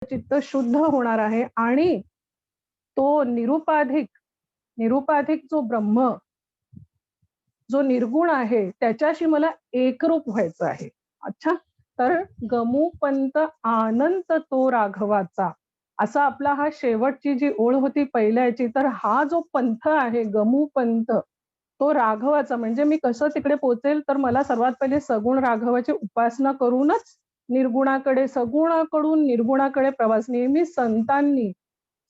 चित्त शुद्ध होणार आहे आणि तो निरुपाधिक जो ब्रह्म, जो निर्गुण आहे त्याच्याशी मला एकरूप व्हायचं आहे. अच्छा, तर गमू पंत आनंत तो राघवाचा, असा आपला हा शेवटची जी ओळ होती पहिल्याची. तर हा जो पंथ आहे गमू पंथ, तो राघवाचा म्हणजे मी कसं तिकडे पोहोचेल, तर मला सर्वात पहिले सगुण राघवाची उपासना करूनच निर्गुणाकडे, सगुणाकडून निर्गुणाकडे प्रवास. नेहमी संतांनी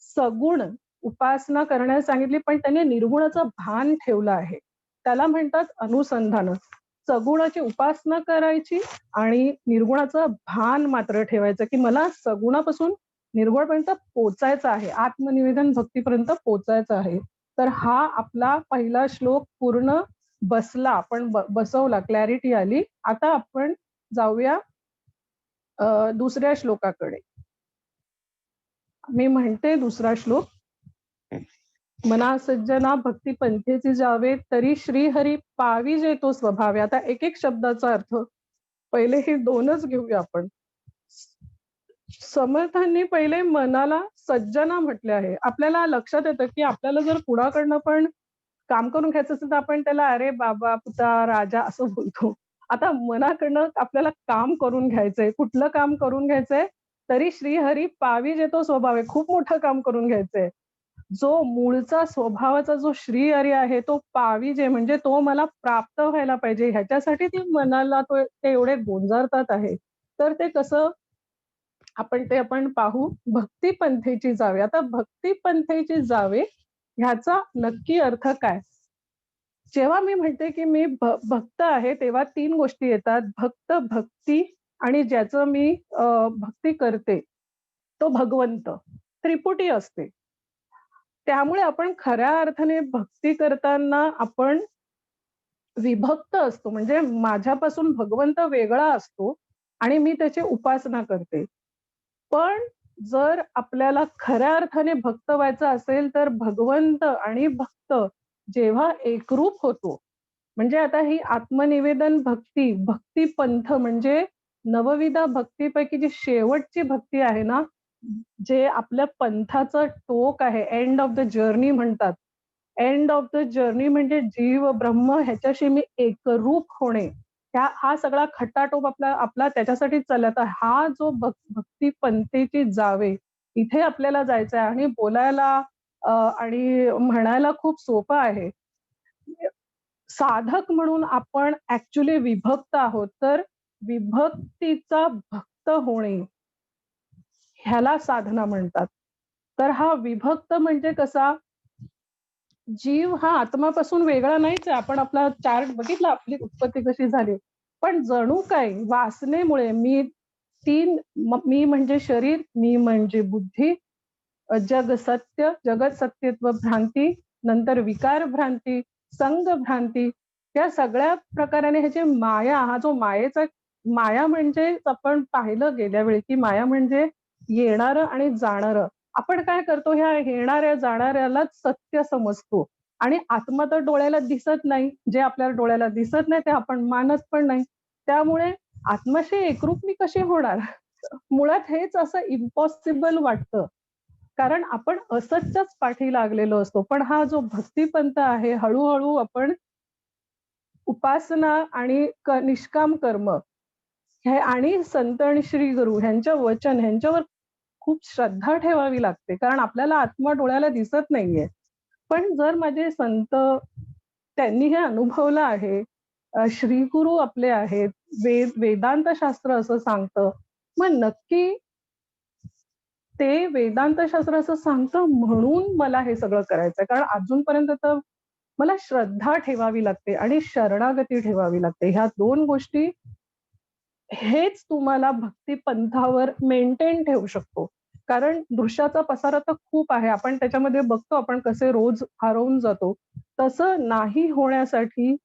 सगुण उपासना करण्यास सांगितली, पण त्यांनी निर्गुणाचं भान ठेवलं आहे. त्याला म्हणतात अनुसंधान. सगुणाची उपासना करायची आणि निर्गुणाचं भान मात्र ठेवायचं, की मला सगुणापासून निर्गुणापर्यंत पोचायचं आहे, आत्मनिवेदन भक्तीपर्यंत पोचायचं आहे. तर हा आपला पहिला श्लोक पूर्ण बसला, आपण बसवला, क्लॅरिटी आली. आता आपण जाऊया दुसऱ्या श्लोकाकडे. मी म्हणते दुसरा श्लोक. मना सज्जना भक्ती पंथेचे जावे, तरी श्रीहरी पाविजे तो स्वभावे. आता एक एक शब्दाचा अर्थ पहिले हे दोनच घेऊया आपण. समर्थांनी पहिले मनाला सज्जना म्हटले आहे. आपल्याला लक्षात येतं की आपल्याला जर कुणाकडनं पण काम करून घ्यायचं असेल तर आपण त्याला अरे बाबा, पुता, राजा असं बोलतो. आता मनाकडनं आपल्याला काम करून घ्यायचंय. कुठलं काम करून घ्यायचंय? तरी श्रीहरी पाविजे तो स्वभाव आहे. खूप मोठं काम करून घ्यायचंय. जो मूळचा स्वभावाचा जो श्रीहरी आहे तो पाविजे म्हणजे तो मला प्राप्त व्हायला पाहिजे, ह्याच्यासाठी ती मनाला ते एवढे गोंजारतात आहे. तर ते कसं आपण पाहू. भक्ती पंथेची जावे. आता भक्ती पंथेची जावे ह्याचा नक्की अर्थ काय? जेव्हा मी म्हणते की मी भक्त आहे तेव्हा 3 गोष्टी येतात. भक्त, भक्ती आणि ज्याचं मी भक्ती करते तो भगवंत. त्रिपुटी असते. त्यामुळे आपण खऱ्या अर्थाने भक्ती करताना आपण विभक्त असतो. म्हणजे माझ्यापासून भगवंत वेगळा असतो आणि मी त्याची उपासना करते. पण जर आपल्याला खऱ्या अर्थाने भक्त व्हायचं असेल तर भगवंत आणि भक्त जेव्हा एकरूप होतो, म्हणजे आता ही आत्मनिवेदन भक्ती, भक्ती पंथ म्हणजे नवविधा भक्तीपैकी जी शेवटची भक्ती आहे ना, जे आपल्या पंथाचं टोक आहे, एंड ऑफ द जर्नी म्हणतात. एंड ऑफ द जर्नी म्हणजे जीव ब्रह्म ह्याच्याशी मी एकरूप होणे. हा सगळा खटाटोप आपला आपला त्याच्यासाठीच चालला. तर हा जो भक्ती पंथेची जावे, इथे आपल्याला जायचं आहे आणि बोलायला आणि म्हणायला खूप सोपं आहे. साधक म्हणून आपण ॲक्चुअली विभक्त आहोत. तर विभक्तीचा भक्त होणे, ह्याला साधना म्हणतात. तर हा विभक्त म्हणजे कसा? जीव हा आत्मापासून वेगळा नाहीच आहे. आपण आपला चार्ट बघितला, आपली उत्पत्ती कशी झाली. पण जणू काय वासनेमुळे मी म्हणजे शरीर, मी म्हणजे बुद्धी, जगत सत्यत्व भ्रांती, नंतर विकार भ्रांती, संग भ्रांती, त्या सगळ्या प्रकाराने ह्याची माया, हा जो माया म्हणजे आपण पाहिलं गेल्या वेळी की माया म्हणजे येणारं आणि जाणारं. आपण काय करतो, ह्या येणाऱ्या जाणाऱ्यालाच सत्य समजतो आणि आत्मा तर डोळ्याला दिसत नाही. जे आपल्याला डोळ्याला दिसत नाही ते आपण मानत पण नाही. त्यामुळे आत्म्याशी एकरूप मी कशी होणार? मुळात हेच असं इम्पॉसिबल वाटतं. कारण आपण असत्यच पाठी लागलेलो असतो. पण हा जो भक्तिपंथ आहे, हळू आपण उपासना आणि निष्काम कर्म हे आणि संत आणि श्री गुरु ह्यांच्या वचन ह्यांच्यावर खूप श्रद्धा ठेवावी लागते. कारण आपल्याला आत्मा डोळ्याला दिसत नाहीये. पण जर माझे संत त्यांनी हे अनुभवलं आहे, श्रीगुरु आपले आहेत, वेदांत शास्त्र असं सांगतं. मग नक्की ते वेदांत शास्त्र असं सांगतं म्हणून मला हे सगळं करायचंय. कारण अजूनपर्यंत तर मला श्रद्धा ठेवावी लागते आणि शरणागती ठेवावी लागते. ह्या 2 गोष्टी हेच तुम्हाला भक्ती पंथावर मेंटेन ठेवू शकतो. कारण दृश्याचा पसारा तर खूप आहे. आपण त्याच्यामध्ये बघतो आपण कसे रोज हरवून जातो. तसं नाही होण्यासाठी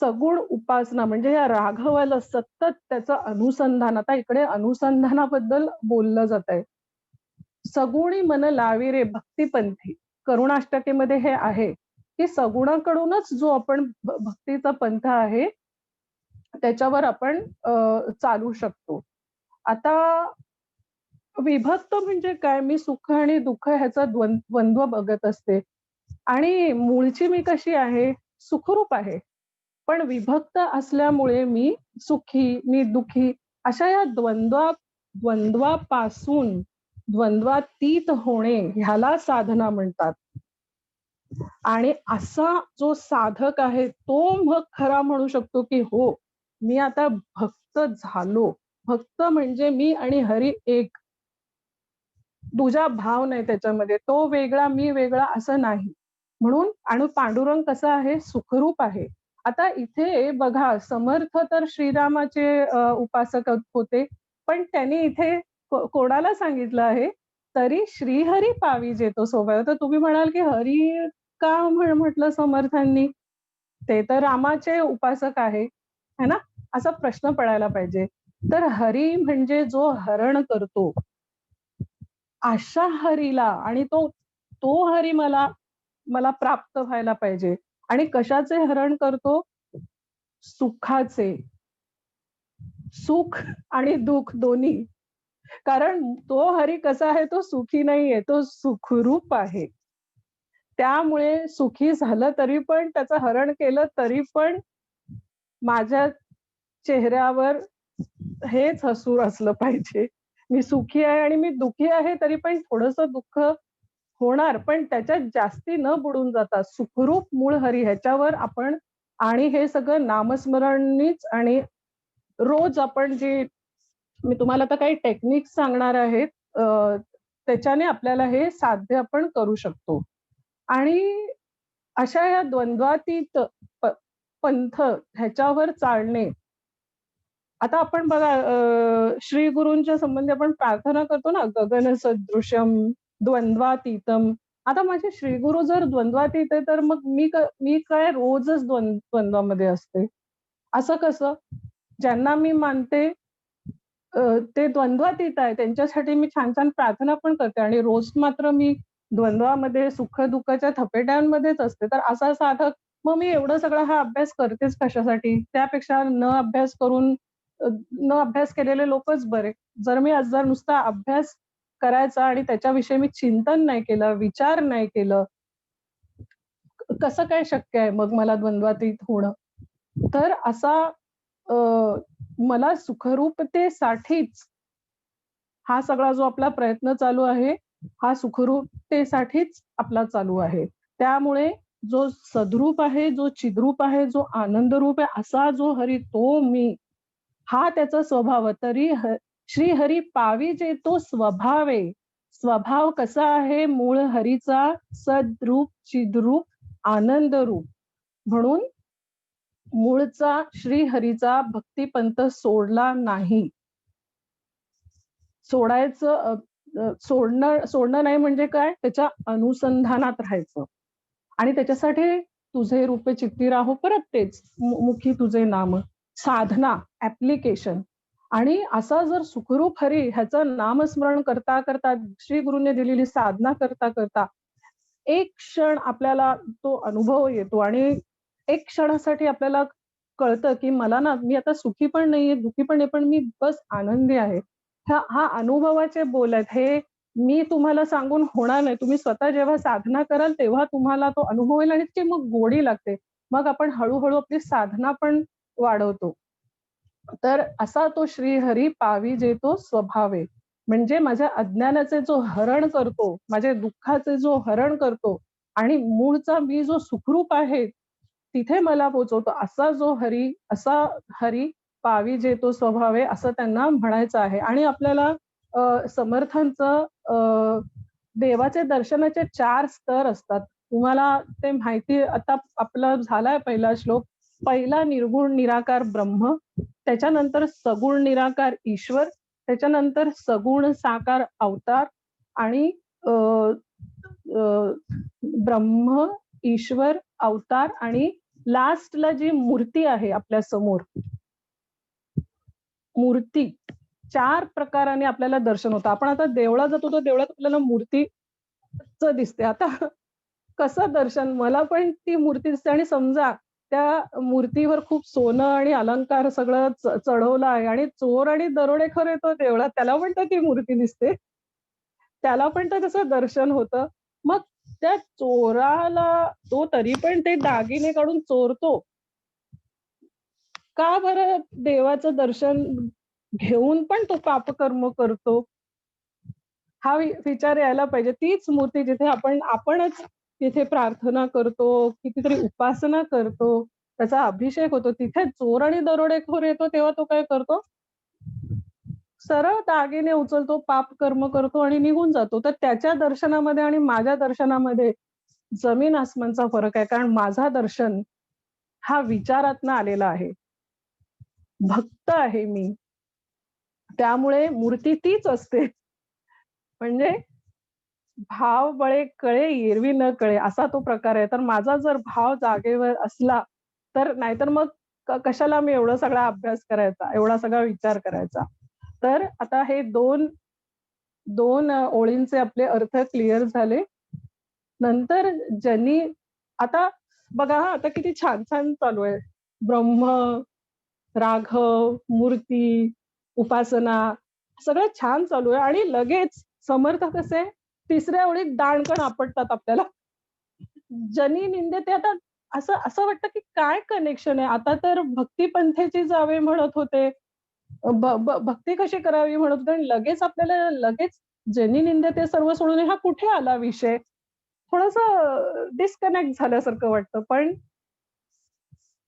सगुण उपासना म्हणजे या राघवाला सतत त्याचं अनुसंधान, आता इकडे अनुसंधानाबद्दल बोललं जातंय. सगुणी मन लावी रे भक्तिपंथी. करुणाष्टकेमध्ये हे आहे, की सगुणाकडूनच जो आपण भक्तीचा पंथ आहे, त्याच्यावर आपण चालू शकतो. आता विभक्त म्हणजे काय? मी सुख आणि दुःख ह्याचा द्वंद्व बघत असते आणि मूळची मी कशी आहे? सुखरूप आहे. पण विभक्त असल्यामुळे मी सुखी, मी दुःखी अशा या द्वंद्वापासून द्वंद्वातीत होणे ह्याला साधना म्हणतात. आणि असा जो साधक आहे तो मग खरा म्हणू शकतो, की हो, मी आता भक्त झालो. भक्त म्हणजे मी आणि हरी एक. दुजा भाव नाही त्याच्यामध्ये. तो वेगळा, मी वेगळा असं नाही. म्हणून आणि पांडुरंग कसा आहे? सुखरूप आहे. आता इथे बघा समर्थ तर श्रीरामाचे उपासक होते. पण त्यांनी इथे कोणाला सांगितलं आहे? तरी श्रीहरी पाविजे तो सोबत. तर तुम्ही म्हणाल, की हरी का म्हटलं समर्थांनी? ते तर रामाचे उपासक आहे, है ना? असा प्रश्न पडायला पाहिजे. तर हरी म्हणजे जो हरण करतो, अशा हरीला आणि तो तो हरी मला मला प्राप्त व्हायला पाहिजे. आणि कशाचे हरण करतो? सुखाचे. सुख आणि दुःख दोन्ही. कारण तो हरी कसा आहे? तो सुखी नाहीये, तो सुखरूप आहे. त्यामुळे सुखी झालं तरी पण, त्याचं हरण केलं तरी पण माझ्या चेहऱ्यावर हेच हसू असलं पाहिजे. मी सुखी आहे आणि मी दुःखी आहे तरी पण थोडंसं दुःख होणार, पण त्याच्यात जास्ती न बुडून जाता सुखरूप मूळ हरी ह्याच्यावर आपण आणि हे सगळं नामस्मरणनीच आणि रोज आपण जे मी तुम्हाला आता काही टेक्निक्स सांगणार आहेत त्याच्याने आपल्याला हे साध्य आपण करू शकतो. आणि अशा या द्वंद्वातीत प पंथ ह्याच्यावर चालणे. आता आपण बघा श्री गुरूंच्या संबंधी आपण प्रार्थना करतो ना, गगन सदृशम द्वंद्वातीतम. आता माझे श्रीगुरु जर द्वंद्वातीत आहे, तर मग मी काय रोजच द्वंद्वामध्ये असते. असं कसं? ज्यांना मी मानते ते द्वंद्वातीत आहे. त्यांच्यासाठी मी छान-छान प्रार्थना पण करते आणि रोज मात्र मी द्वंद्वामध्ये, सुख-दुःखाच्या थपेट्यांमध्येच असते. तर असा साधक मग मी एवढं सगळा हा अभ्यास करतेच कशासाठी? त्यापेक्षा न अभ्यास केलेले लोकच बरे. जर नुसता अभ्यास करायचा आणि त्याच्याविषयी मी चिंतन नाही केलं, विचार नाही केलं, कसं काय शक्य आहे मग मला द्वंद्वातीत होणं? तर असा अ, मला सुखरूपतेसाठीच हा सगळा जो आपला प्रयत्न चालू आहे, हा सुखरूपतेसाठीच आपला चालू आहे. त्यामुळे जो सद्रूप आहे, जो चिद्रूप आहे, जो आनंदरूप आहे, असा जो हरी तो मी, हा त्याचा स्वभाव. तरी श्रीहरी पाविजे तो स्वभावे. स्वभाव कसा आहे मूळ हरीचा? सद्रूप, चिद्रूप, आनंदरूप. म्हणून मूळचा श्रीहरीचा भक्तिपंथ सोडला नाही. सोडायचं सोडणं सोडणं नाही म्हणजे काय? त्याच्या अनुसंधानात राहायचं. आणि त्याच्यासाठी तुझे रूपे चित्ती राहो परत तेच मुखी तुझे नाम. साधना, ॲप्लिकेशन आणि असा जर सुखरूप हरी ह्याचं नामस्मरण करता, करता श्री गुरूंनी दिलेली साधना करता, करता एक क्षण आपल्याला तो अनुभव येतो आणि एक क्षणासाठी आपल्याला कळतं, की मला ना मी आता सुखी पण नाहीये, दुःखी पण नाही, पण मी बस आनंदी आहे. हा हा अनुभवाचे बोल आहेत. हे मी तुम्हाला सांगून होणार नाही. तुम्ही स्वतः जेव्हा साधना कराल, तेव्हा तुम्हाला तो अनुभव येईल आणि ती मग गोडी लागते. मग आपण हळू आपली साधना पण वाढवतो. तर असा तो श्रीहरी पाविजे तो स्वभावे. म्हणजे माझ्या अज्ञानाचे जो हरण करतो, माझ्या दुःखाचे जो हरण करतो आणि मूळचा मी जो सुखरूप आहे, तिथे मला पोहोचवतो. असा हरी पाविजे तो स्वभावे असं त्यांना म्हणायचं आहे. आणि आपल्याला समर्थांचं देवाचे दर्शनाचे 4 स्तर असतात. तुम्हाला ते माहिती आता आपला झालाय पहिला श्लोक. पहिला निर्गुण निराकार ब्रह्म, त्याच्यानंतर सगुण निराकार ईश्वर, त्याच्यानंतर सगुण साकार अवतार आणि अ, अ, ब्रह्म, ईश्वर, अवतार आणि लास्टला जी मूर्ती आहे आपल्या समोर, मूर्ती 4 प्रकाराने आपल्याला दर्शन होतं. आपण आता देवळात जातो तर देवळात आपल्याला मूर्तीच दिसते. आता कसं दर्शन? मला पण ती मूर्ती दिसते आणि समजा त्या मूर्तीवर खूप सोनं आणि अलंकार सगळं चढवलं आहे आणि चोर आणि दरोडेखोर येतो देवळात, त्याला पण तर ती मूर्ती दिसते. त्याला पण तर त्याचं दर्शन होतं. मग त्या चोराला तो तरी पण ते दागिने काढून चोरतो. का बरं देवाचं दर्शन घेऊन पण तो पापकर्म करतो? हा विचार यायला पाहिजे. तीच मूर्ती जिथे आपणच तिथे प्रार्थना करतो, कितीतरी उपासना करतो, त्याचा अभिषेक होतो. तिथे चोर आणि दरोडेखोर येतो तेव्हा तो काय करतो? सरळ दागिने उचलतो, पापकर्म करतो आणि निघून जातो. तर त्याच्या दर्शनामध्ये आणि माझ्या दर्शनामध्ये जमीन आसमानचा फरक आहे. कारण माझा दर्शन हा विचारातनं आलेला आहे. भक्त आहे मी. त्यामुळे मूर्ती तीच असते. म्हणजे भाव बळे कळे एरवी न कळे असा तो प्रकार आहे. तर माझा जर भाव जागेवर असला, तर नाहीतर मग कशाला मी एवढा सगळा अभ्यास करायचा, एवढा सगळा विचार करायचा. तर आता हे 2 ओळींचे आपले अर्थ क्लिअर झाले. नंतर ज्यांनी आता बघा हां, आता किती छान-छान चालू आहे. ब्रह्म, राघव, मूर्ती, उपासना सगळं छान चालू आहे आणि लगेच समर्थ कसे तिसऱ्या ओळीत दाणकन आपटतात आपल्याला. जनी निंदते आता असं असं वाटतं की काय कनेक्शन आहे? आता तर भक्ती पंथेची जावे म्हणत होते. ब ब भक्ती कशी करावी म्हणत होते आणि लगेच आपल्याला लगेच जनी निंदते सर्व सोडून हा कुठे आला विषय? थोडंसं डिस्कनेक्ट झाल्यासारखं वाटतं. पण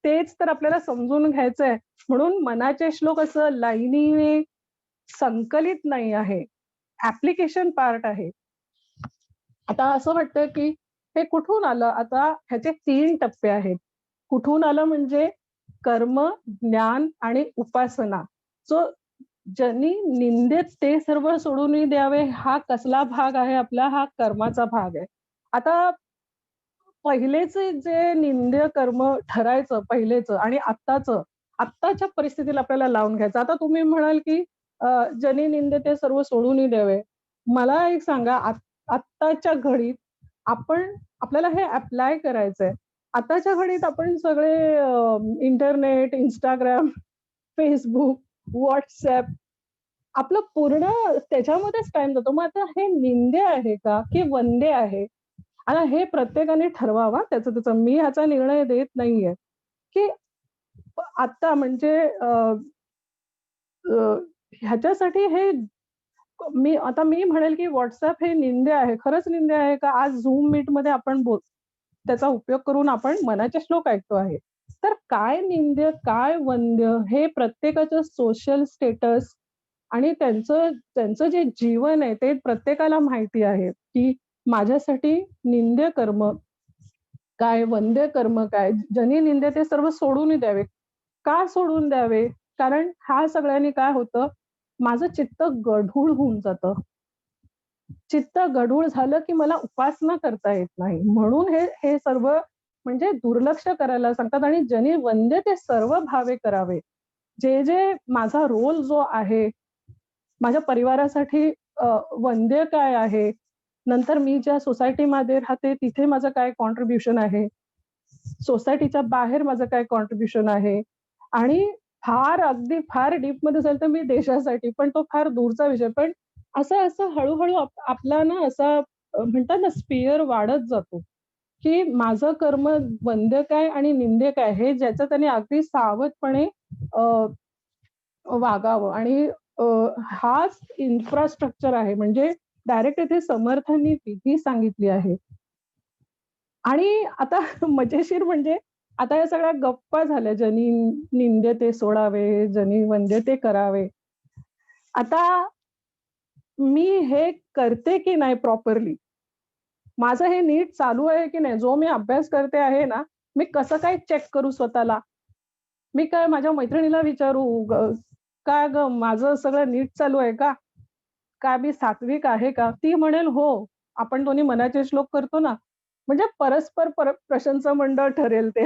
तेच तर आपल्याला समजून घ्यायचंय. म्हणून मनाचे श्लोक असं लाईनीने संकलित नाही आहे. ॲप्लिकेशन पार्ट आहे. आता असं वाटतं, की हे कुठून आलं? आता ह्याचे 3 टप्पे आहेत. कुठून आलं म्हणजे कर्म, ज्ञान आणि उपासना. सो ज्यांनी निंदेत ते सर्व सोडून द्यावे, हा कसला भाग आहे आपला? हा कर्माचा भाग आहे. आता पहिलेचे जे निंद्य कर्म ठरायचं पहिलेचं आणि आत्ताच्या परिस्थितीला आपल्याला लावून घ्यायचं. आता तुम्ही म्हणाल, की "जनी निंदे ते सर्व सोडूनही द्यावे." मला एक सांगा आत्ताच्या घडीत आपल्याला हे अप्लाय करायचंय. आताच्या घडीत आपण सगळे इंटरनेट, Instagram, Facebook, WhatsApp आपलं पूर्ण त्याच्यामध्येच टाईम जातो. मग आता हे निंदे आहे का, की वंदे आहे? आता हे प्रत्येकाने ठरवावा त्याचं. मी ह्याचा निर्णय देत नाहीये, की आता म्हणजे अ, ह्याच्यासाठी हे मी म्हणेल, की WhatsApp हे निंदे आहे. खरंच निंदे आहे का? आज Zoom मीटमध्ये आपण त्याचा उपयोग करून आपण मनाचे श्लोक ऐकतो आहे. तर काय निंद्य, काय वंद्य हे प्रत्येकाचं सोशल स्टेटस आणि त्यांचं त्यांचं जे जीवन आहे ते प्रत्येकाला माहिती आहे, की माझ्यासाठी निंद्य कर्म काय, वंद्य कर्म काय, जनी निंदे ते सर्व सोडूनही द्यावे. का सोडून द्यावे? कारण ह्या सगळ्यांनी काय होतं, माझं चित्त गढूळ होऊन जातं. चित्त गढूळ झालं, की मला उपासना करता येत नाही. म्हणून हे हे सर्व म्हणजे दुर्लक्ष करायला सांगतात आणि जनी वंद्य ते सर्व भावे करावे. जे माझा रोल जो आहे, माझ्या परिवारासाठी वंद्य काय आहे? नंतर मी ज्या सोसायटीमध्ये राहते तिथे माझं काय कॉन्ट्रिब्युशन आहे? सोसायटीच्या बाहेर माझं काय कॉन्ट्रिब्युशन आहे? आणि अगदी फार डीपमध्ये जाईल तर मी देशासाठी, पण तो फार दूरचा विषय. पण असं हळू-हळू आपला ना असा म्हणतात ना स्फिअर वाढत जातो, की माझं कर्म वंद्य काय आणि निंद्य काय हे ज्याचं त्याने अगदी सावधपणे अ, वागावं आणि अ, हाच इन्फ्रास्ट्रक्चर आहे. म्हणजे डायरेक्ट इथे समर्थांनी विधी सांगितली आहे. आणि आता मजेशीर म्हणजे आता या सगळ्या गप्पा झाल्या, "जनी निंदे ते सोडावे, जनी वंदे ते करावे." आता मी हे करते की नाही प्रॉपरली? माझं हे नीट चालू आहे की नाही? जो मी अभ्यास करते आहे ना, मी कसं काय चेक करू स्वतःला? मी काय माझ्या मैत्रिणीला विचारू, "का गं माझं सगळं नीट चालू आहे का? का मी सात्विक आहे का?" ती म्हणेल, "हो." आपण दोन्ही मनाचे श्लोक करतो ना, म्हणजे परस्पर प्रशंसा मंडळ ठरेल ते.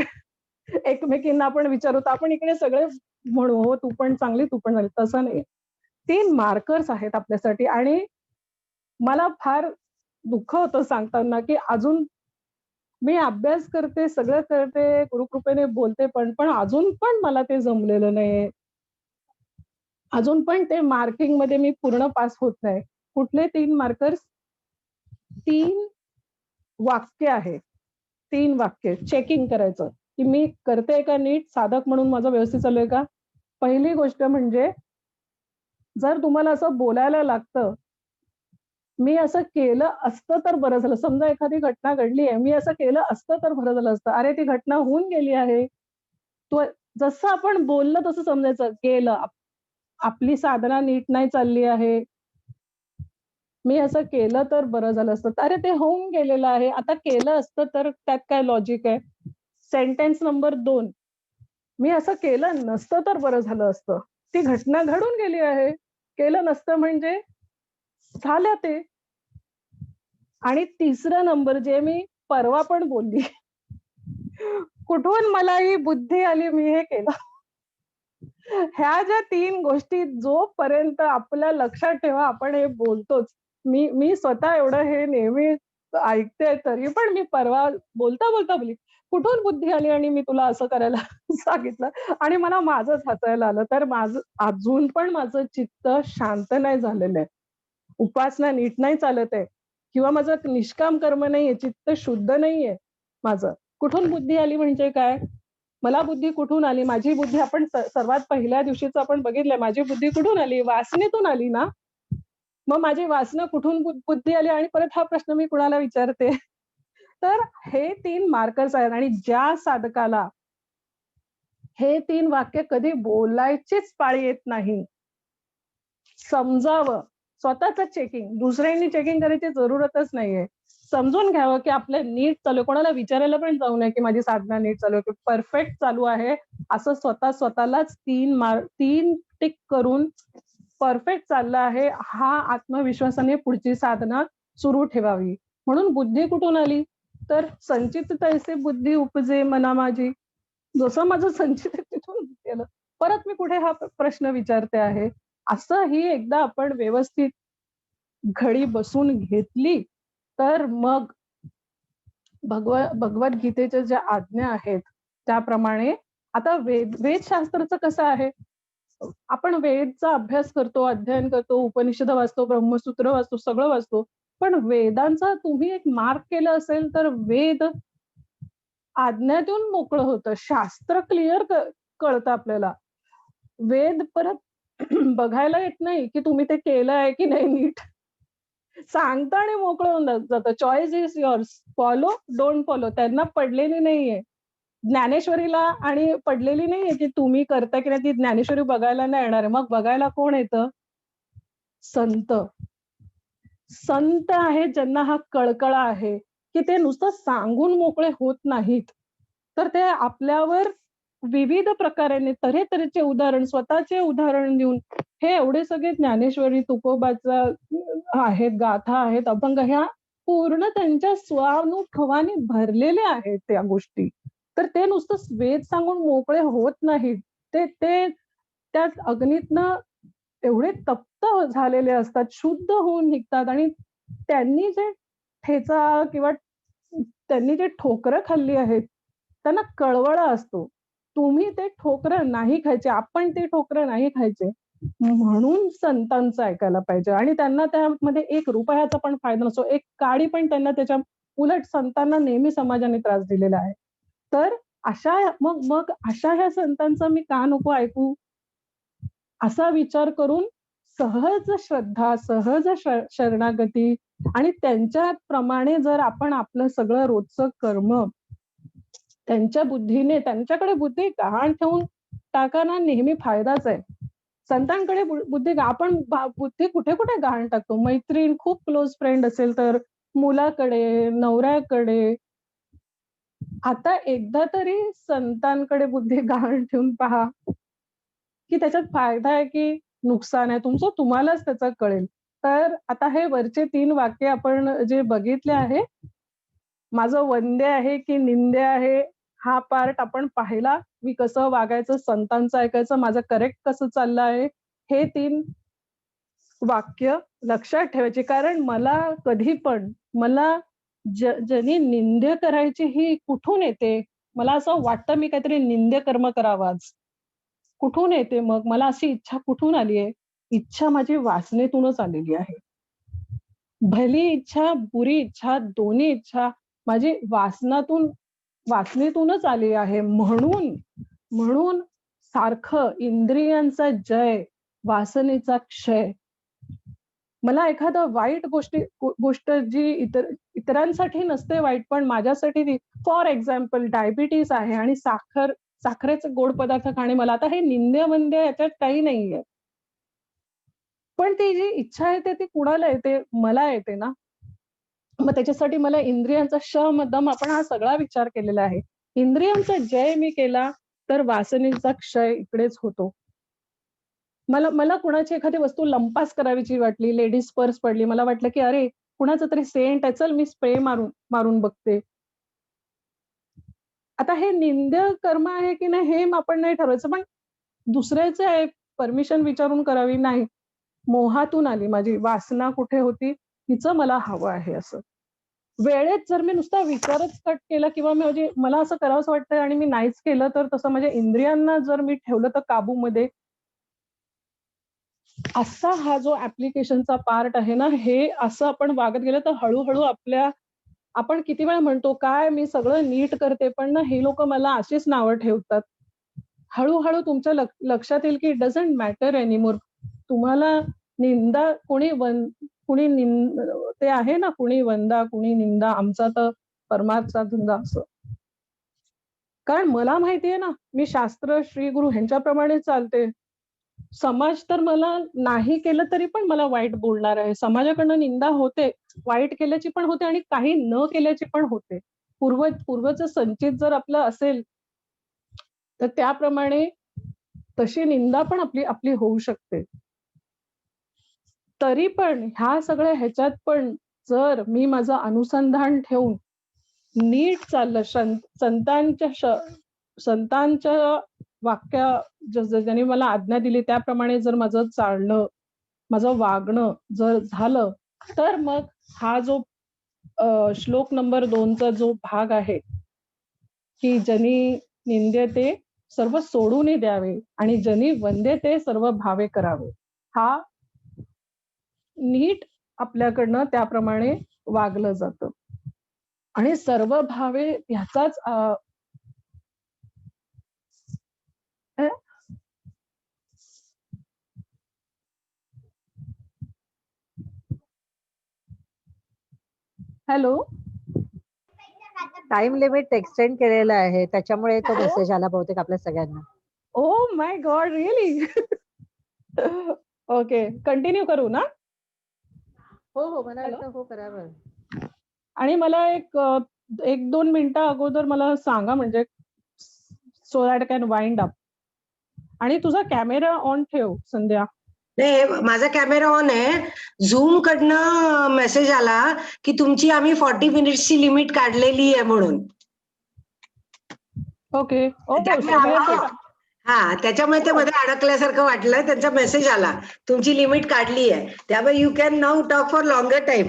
एकमेकींना आपण विचारू, तर आपण इकडे सगळे म्हणू, "हो, तू पण चांगली, तू पण चांगली." तसं नाही. 3 मार्कर्स आहेत आपल्यासाठी आणि मला फार दुःख होतं सांगताना, की अजून मी अभ्यास करते, सगळं करते, गुरुकृपेने बोलते पण अजून पण मला ते जमलेलं नाहीये. अजून पण ते मार्किंगमध्ये मी पूर्ण पास होत नाही. कुठले 3 मार्कर्स? 3 वाक्य आहेत. 3 वाक्य चेकिंग करायचं, की मी करतेय का नीट? साधक म्हणून माझं व्यवस्थित चालू आहे का? पहिली गोष्ट म्हणजे जर तुम्हाला असं बोलायला लागतं, मी असं केलं असतं तर बरं झालं. समजा एखादी घटना घडली आहे, मी असं केलं असतं तर बरं झालं असतं. अरे ती घटना होऊन गेली आहे. तो जसं आपण बोललं तसं समजायचं, गेलं. आपली साधना नीट नाही चालली आहे. मी असं केलं तर बरं झालं असतं. अरे ते होऊन गेलेलं आहे. आता केलं असतं तर त्यात काय लॉजिक आहे? सेंटेन्स नंबर 2 मी असं केलं नसतं तर बरं झालं असतं. ती घटना घडून गेली आहे. केलं नसतं म्हणजे झालं ते. आणि तिसरा नंबर जे मी परवा पण बोलली. कुठून मला ही बुद्धी आली मी हे केलं. ह्या ज्या 3 गोष्टी जोपर्यंत आपल्या लक्षात ठेवा आपण हे बोलतोच. मी स्वतः एवढं हे नेहमी ऐकते तरी पण मी परवा बोलता बोलली, "कुठून बुद्धी आली आणि मी तुला असं करायला सांगितलं?" आणि मला माझंच हसायला आलं. तर माझं अजून पण माझं चित्त शांत नाही झालेलं आहे. उपासना नीट नाही चालत आहे किंवा माझं निष्काम कर्म नाहीये, चित्त शुद्ध नाहीये माझं. कुठून बुद्धी आली म्हणजे काय? मला बुद्धी कुठून आली? माझी बुद्धी आपण सर्वात पहिल्या दिवशीच आपण बघितलंय. माझी बुद्धी कुठून आली? वासनेतून आली ना? मग माझी वासना कुठून बुद्धी आली आणि परत हा प्रश्न मी कुणाला विचारते? तर हे 3 मार्कर्स आहेत आणि ज्या साधकाला हे 3 वाक्य कधी बोलायचीच पाळी येत नाही, समजावं. स्वतःचं चेकिंग, दुसऱ्यांनी चेकिंग करायची जरूरतच नाहीये. समजून घ्यावं, की आपलं नीट चालू आहे. कोणाला विचारायला पण जाऊ नये, की माझी साधना नीट चालू आहे, की परफेक्ट चालू आहे. असं स्वतःलाच 3 टिक करून परफेक्ट चाललं आहे, हा आत्मविश्वासाने पुढची साधना सुरू ठेवावी. म्हणून बुद्धी कुठून आली? तर संचित तैसे बुद्धी उपजे मना माझी. जसं माझं संचित आहे तिथून गेलं. परत मी कुठे हा प्रश्न विचारते आहे. असं ही एकदा आपण व्यवस्थित घडी बसून घेतली, तर मग भगवद्गीतेच्या ज्या आज्ञा आहेत, त्याप्रमाणे आता वेदशास्त्राचं कसं आहे, आपण वेदचा अभ्यास करतो, अध्ययन करतो, उपनिषद वाचतो, ब्रह्मसूत्र वाचतो, सगळं वाचतो. पण वेदांचा तुम्ही एक मार्क केलं असेल, तर वेद आज्ञातून मोकळं होतं. शास्त्र क्लिअर कळतं आपल्याला. वेद परत बघायला येत नाही, की तुम्ही ते केलंय की नाही नीट. सांगतं आणि मोकळं होऊन जातं. Choice is yours. Follow, don't follow. त्यांना पडलेली नाहीये. ज्ञानेश्वरीला आणि पडलेली नाहीये, की तुम्ही करता की नाही ती ज्ञानेश्वरी बघायला नाही येणार आहे. मग बघायला कोण येतं? संत. संत आहेत ज्यांना हा कळकळा आहे, की ते नुसतं सांगून मोकळे होत नाहीत. तर ते आपल्यावर विविध प्रकाराने तऱ्हेतऱ्हेचे उदाहरण, स्वतःचे उदाहरण देऊन हे एवढे सगळे ज्ञानेश्वरी, तुकोबाचा आहेत, गाथा आहेत, अभंग ह्या पूर्ण त्यांच्या स्वानुभवाने भरलेल्या आहेत त्या गोष्टी. तर ते नुसतं वेद सांगून मोकळे होत नाहीत. ते ते त्या अग्नीतनं एवढे तप्त झालेले असतात, शुद्ध होऊन निघतात आणि त्यांनी जे ठेचा किंवा त्यांनी जे ठोकरं खाल्ली आहेत, त्यांना कळवळा असतो. तुम्ही ते ठोकरं नाही खायचे, आपण ते ठोकरं नाही खायचे. म्हणून संतांचं ऐकायला पाहिजे आणि त्यांना त्यामध्ये ₹1 पण फायदा नसतो. एक काडी पण त्यांना त्याच्या उलट संतांना नेहमी समाजाने त्रास दिलेला आहे. तर अशा मग मग अशा ह्या संतांचा मी का नको ऐकू? असा विचार करून सहज श्रद्धा, सहज शरणागती आणि त्यांच्याप्रमाणे जर आपण आपलं सगळं रोजचं कर्म त्यांच्या बुद्धीने त्यांच्याकडे बुद्धी गहाण ठेवून टाकाना नेहमी फायदाच आहे. संतांकडे बुद्धी आपण बुद्धी कुठे-कुठे गहाण टाकतो. मैत्रीण, खूप क्लोज फ्रेंड असेल तर मुलाकडे, नवऱ्याकडे. आता एकदा तरी संतांकडे बुद्धी गहाण ठेवून पहा. की त्याच्यात फायदा आहे की नुकसान आहे तुमचं तुम्हालाच त्याचं कळेल. तर आता हे वरचे 3 वाक्य आपण जे बघितले आहे, माझं वंद्य आहे की निंद्य आहे, हा पार्ट आपण पाहिला. मी कसं वागायचं, संतांचं ऐकायचं, माझं करेक्ट कसं चाललं आहे, हे 3 वाक्य लक्षात ठेवायची. कारण मला कधी पण मला ज्यांनी निंद्य करायची ही कुठून येते? मला असं वाटतं मी काहीतरी निंद्य कर्म करावं आज. कुठून येते मग? मला अशी इच्छा कुठून आली आहे? इच्छा माझी वासनेतूनच आलेली आहे. भली इच्छा, बुरी इच्छा, दोन्ही इच्छा माझी वासनेतूनच आली आहे. म्हणून म्हणून सारखं इंद्रियांचा जय, वासनेचा क्षय. मला एखादं वाईट गोष्ट जी इतरांसाठी नसते वाईट, पण माझ्यासाठी ती फॉर एक्झाम्पल डायबिटीज आहे आणि साखरेचे गोड पदार्थ खाणे मला आता हे निंद्य-वंद्य याच्यात काही नाहीये. पण ती जी इच्छा येते ती कुणाला येते? मला येते ना. मग त्याच्यासाठी मला इंद्रियांचा शम, दम आपण हा सगळा विचार केलेला आहे. इंद्रियांचा जय मी केला, तर वासनेचा क्षय इकडेच होतो. मला मला कुणाची एखादी वस्तू लंपास करावीची वाटली, लेडीज पर्स पडली. मला वाटलं, की अरे कुणाचा तरी सेंट आहे, चल मी स्प्रे मारून मारून बघते. आता हे निंद्य कर्म आहे की नाही हे आपण नाही ठरवायचं, पण दुसऱ्याचं आहे परमिशन विचारून करावी नाही. मोहातून आली माझी वासना कुठे होती, तिचं मला हवं आहे असं. वेळेत जर मी नुसता विचारच कट केला किंवा म्हणजे मला असं करावंसं वाटतंय आणि मी नाहीच केलं, तर तसं माझ्या इंद्रियांना जर मी ठेवलं तर काबूमध्ये, असा हा जो ऍप्लिकेशनचा पार्ट आहे ना, हे असं आपण वागत गेलं तर हळू-हळू आपण किती वेळा म्हणतो, काय मी सगळं नीट करते, पण ना हे लोकं मला अशीच नावं ठेवतात. हळू-हळू तुमच्या लक्षात येईल की इट डझंट मॅटर एनीमोर. तुम्हाला निंदा कुणी ते आहे ना, कुणी वंदा, कुणी निंदा, आमचा तर परमार्थचा धंदा असं. कारण मला माहितीये ना, मी शास्त्र, श्री गुरु ह्यांच्याप्रमाणे चालते. समाज तर मला नाही केलं तरी पण मला वाईट बोलणार आहे. समाजाकडनं निंदा होते, वाईट केल्याची पण होते आणि काही न केल्याची पण होते. पूर्वचं संचित जर आपलं असेल, तर त्याप्रमाणे तशी निंदा पण आपली आपली होऊ शकते. तरी पण ह्या सगळ्या ह्याच्यात पण जर मी माझं अनुसंधान ठेवून नीट चाललं संतांच्या वाक्य ज्यांनी मला आज्ञा दिली त्याप्रमाणे जर माझं चालणं, माझं वागणं जर झालं, तर मग हा जो श्लोक नंबर 2चा जो भाग आहे, की जनी निंद्यते सर्व सोडून द्यावे आणि जनी वंद्यते सर्व भावे करावे. हा नीट आपल्याकडनं त्याप्रमाणे वागलं जातं. आणि सर्व भावे ह्याचाच हॅलो. टाइम लिमिट एक्सटेंड केलेला आहे, त्याच्यामुळे तो मेसेज आला बहुतेक आपल्या सगळ्यांना. Oh my God, really? Okay, continue करू ना? हो मला वाटतं हो करावं. आणि मला एक 2 मिनिटं अगोदर मला सांगा, म्हणजे so that can wind up. आणि तुझा कॅमेरा ऑन ठेव संध्या. नाही, माझा कॅमेरा ऑन आहे. झूम कडनं मेसेज आला की तुमची आम्ही 40 मिनिट्सची लिमिट काढलेली आहे म्हणून. ओके. हा, त्याच्यामुळे ते मध्ये अडकल्यासारखं वाटलं. त्यांचा मेसेज आला, तुमची लिमिट काढली आहे, त्यामुळे you can now talk for longer time.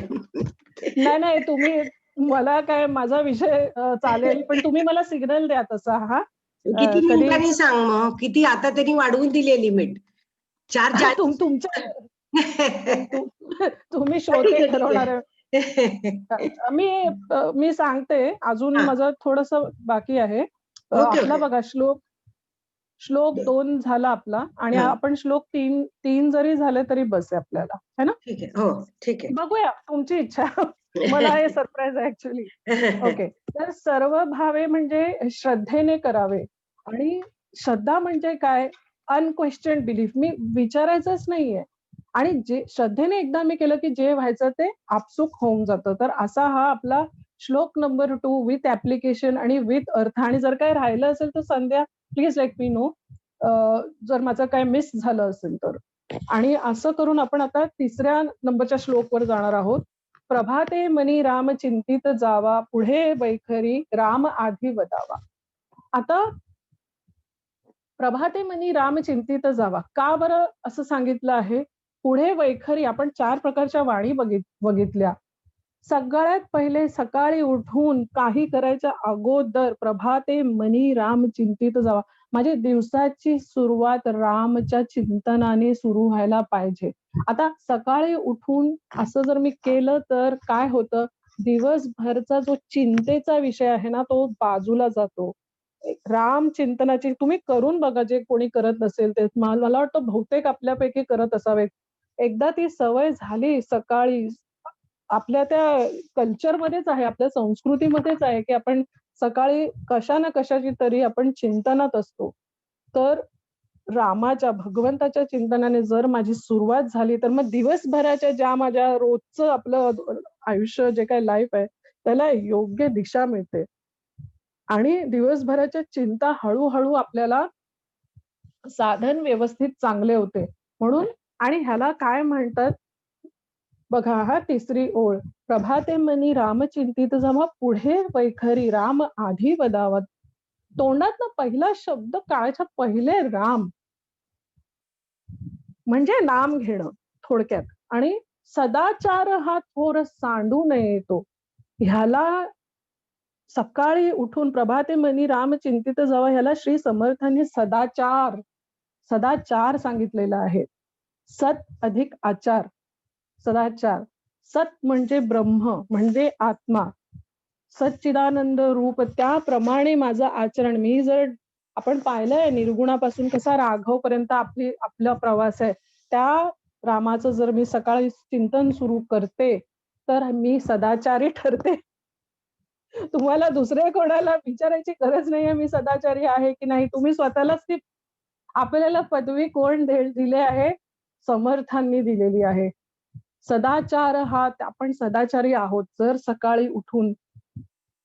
नाही तुम्ही मला काय, माझा विषय चालेल, पण तुम्ही मला सिग्नल द्या तसा. हा, किती मिनिटांनी सांग मग, किती आता त्यांनी वाढवून दिली लिमिट 4:40. तुम्ही श्रोते ठरवणार आहे. मी सांगते, अजून माझं थोडस बाकी आहे. आपला बघा श्लोक 2 झाला आपला, आणि आपण श्लोक 3 जरी झाले तरी बस आहे आपल्याला, है ना? ठीक आहे. हो ठीक आहे, बघूया तुमची इच्छा. मला हे सरप्राईज आहे ऍक्च्युली. ओके, तर सर्व भावे म्हणजे श्रद्धेने करावे. आणि श्रद्धा म्हणजे काय? Unquestioned belief. मी विचारायचंच नाहीये. आणि जे श्रद्धेने एकदा मी केलं की जे व्हायचं ते आपसूक होऊन जातं. तर असा हा आपला श्लोक नंबर 2 विथ ऍप्लिकेशन आणि विथ अर्थ. आणि जर काय राहिलं असेल तर संध्या प्लीज लेट मी नो, जर माझं काय मिस झालं असेल तर. आणि असं करून आपण आता 3ऱ्या नंबरच्या श्लोकवर जाणार आहोत. प्रभाते मनी राम चिंतित जावा, पुढे वैखरी राम आधी वदावा. आता प्रभाते मनी राम चिंतित जावा, का बरं असं सांगितलं आहे? पुढे वैखरी, आपण 4 प्रकारच्या वाणी बघितल्या. सगळ्यात पहिले सकाळी उठून काही करायच्या अगोदर प्रभाते मनी राम चिंतित जावा. माझी दिवसाची सुरुवात रामच्या चिंतनाने सुरू व्हायला पाहिजे. आता सकाळी उठून असं जर मी केलं तर काय होतं, दिवसभरचा जो चिंतेचा विषय आहे ना तो बाजूला जातो. राम चिंतनाची तुम्ही करून बघा, जे कोणी करत नसेल ते. मला वाटतं बहुतेक आपल्यापैकी करत असावेत. एकदा ती सवय झाली सकाळी, आपल्या त्या कल्चरमध्येच आहे, आपल्या संस्कृतीमध्येच आहे, की आपण सकाळी कशा ना कशाची तरी आपण चिंतनात असतो. तर रामाच्या, भगवंताच्या चिंतनाने जर माझी सुरुवात झाली, तर मग दिवसभराच्या ज्या माझ्या रोजचं आपलं आयुष्य जे काही लाईफ आहे, त्याला योग्य दिशा मिळते. आणि दिवसभराच्या चिंता हळू आपल्याला साधन व्यवस्थित चांगले होते. म्हणून आणि ह्याला काय म्हणतात बघा, हा तिसरी ओळ. प्रभाते मनी राम चिंतित जमा, पुढे वैखरी राम आधी वदावत. तोंडातनं पहिला शब्द काळाच्या पहिले राम, म्हणजे नाम घेणं थोडक्यात. आणि सदाचार हा थोर सांडू नये तो. ह्याला सकाळी उठून प्रभाते मनी राम चिंतित जावा, ह्याला श्री समर्थांनी सदाचार सदाचार सांगितलेला आहे. सत अधिक आचार, सदाचार. सत म्हणजे ब्रह्म, म्हणजे आत्मा, सच्चिदानंद रूप. त्याप्रमाणे माझं आचरण. मी जर आपण पाहिलंय निर्गुणापासून कसा राघव पर्यंत आपला प्रवास आहे, त्या रामाचं जर मी सकाळी चिंतन सुरू करते तर मी सदाचारी ठरते. तुम्हाला दुसऱ्या कोणाला विचारायची गरज नाहीये मी सदाचारी आहे की नाही. तुम्ही स्वतःलाच ती, आपल्याला पदवी कोण दिली आहे? समर्थांनी दिलेली आहे. सदाचार हा, आपण सदाचारी आहोत जर सकाळी उठून